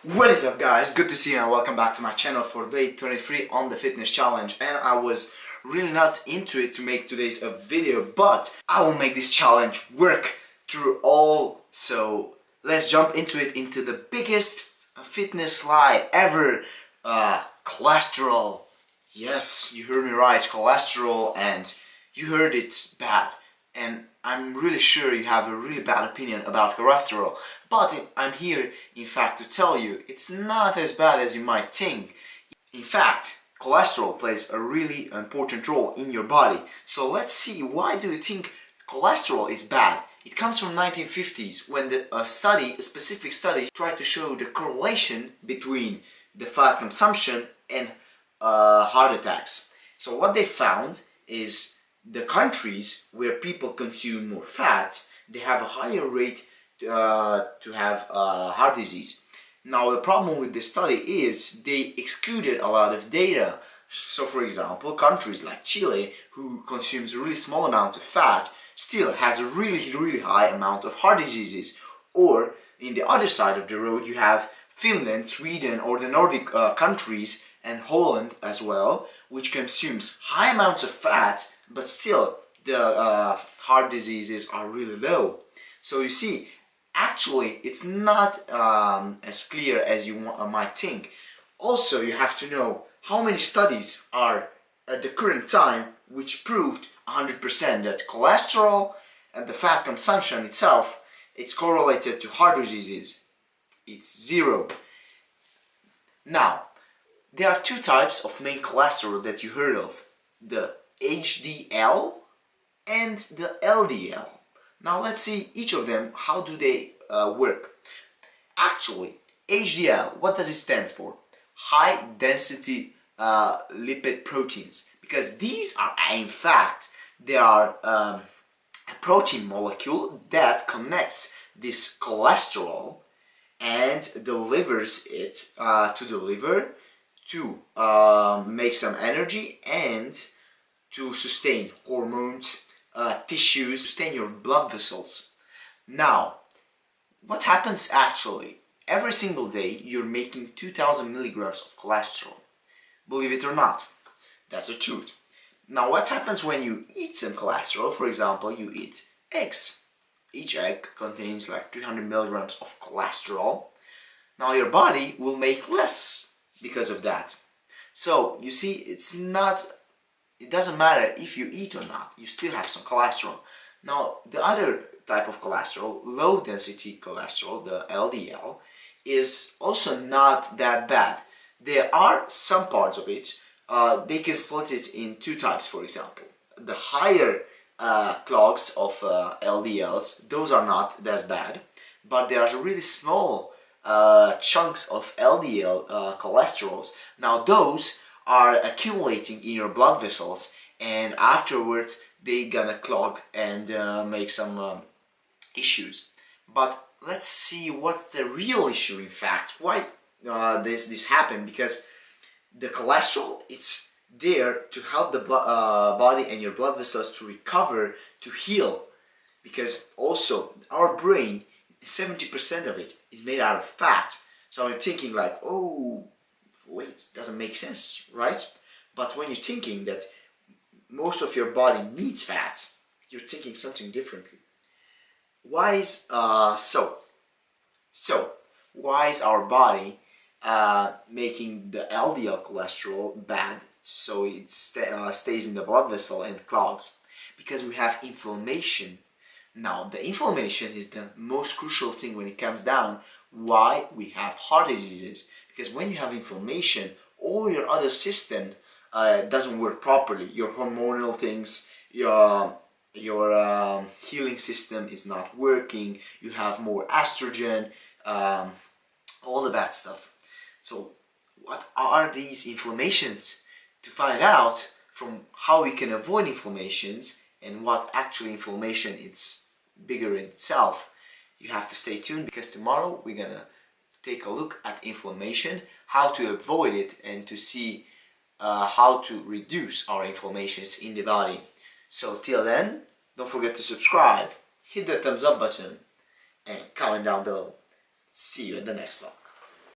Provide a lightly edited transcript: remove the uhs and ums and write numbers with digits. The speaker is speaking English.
What is up, guys? Good to see you and welcome back to my channel for day 23 on the fitness challenge. And I was really not into it to make today's a video, but I will make this challenge work through all. So let's jump into it, into the biggest fitness lie ever. Cholesterol. Yes, you heard me right, cholesterol, and you heard it bad. And I'm really sure you have a really bad opinion about cholesterol, but I'm here in fact to tell you it's not as bad as you might think. In fact, cholesterol plays a really important role in your body. So let's see, why do you think cholesterol is bad? It comes from 1950s when a specific study tried to show the correlation between the fat consumption and heart attacks. So what they found is the countries where people consume more fat, they have a higher rate to have heart disease. Now the problem with this study is they excluded a lot of data. So for example, countries like Chile, who consumes a really small amount of fat, still has a really high amount of heart diseases. Or in the other side of the road you have Finland, Sweden, or the Nordic countries, and Holland as well, which consumes high amounts of fat, but still the heart diseases are really low. So you see, actually it's not as clear as you might think. Also, you have to know how many studies are at the current time which proved 100% that cholesterol and the fat consumption itself, it's correlated to heart diseases. It's zero. Now, there are two types of main cholesterol that you heard of, the HDL and the LDL. Now let's see each of them, how do they work. Actually, HDL, what does it stand for? High density lipid proteins, because these are in fact, they are a protein molecule that connects this cholesterol and delivers it to the liver to make some energy and to sustain hormones, tissues, sustain your blood vessels. Now, what happens actually? Every single day you're making 2000 milligrams of cholesterol. Believe it or not, that's the truth. Now what happens when you eat some cholesterol? For example, you eat eggs. Each egg contains like 300 milligrams of cholesterol. Now your body will make less because of that. So you see, it doesn't matter if you eat or not, you still have some cholesterol. Now the other type of cholesterol, low density cholesterol, the LDL, is also not that bad. There are some parts of it, they can split it in two types. For example, the higher clogs of LDLs, those are not that bad, but there are really small chunks of LDL cholesterols. Now those are accumulating in your blood vessels, and afterwards they gonna clog and make some issues. But let's see what's the real issue in fact. Why this happened? Because the cholesterol, it's there to help the body and your blood vessels to recover, to heal. Because also our brain, 70% of it is made out of fat. So you're thinking like, oh, wait, it doesn't make sense, right? But when you're thinking that most of your body needs fat, you're thinking something differently. Why is why is our body making the LDL cholesterol bad, so it stays in the blood vessel and clogs? Because we have inflammation. Now the inflammation is the most crucial thing when it comes down why we have heart diseases. Because when you have inflammation, all your other system doesn't work properly. Your hormonal things, your healing system is not working. You have more estrogen, all the bad stuff. So what are these inflammations? To find out from how we can avoid inflammations and what actually inflammation is bigger in itself, you have to stay tuned, because tomorrow we're gonna take a look at inflammation, how to avoid it, and to see how to reduce our inflammations in the body. So till then, don't forget to subscribe, hit the thumbs up button, and comment down below. See you in the next one.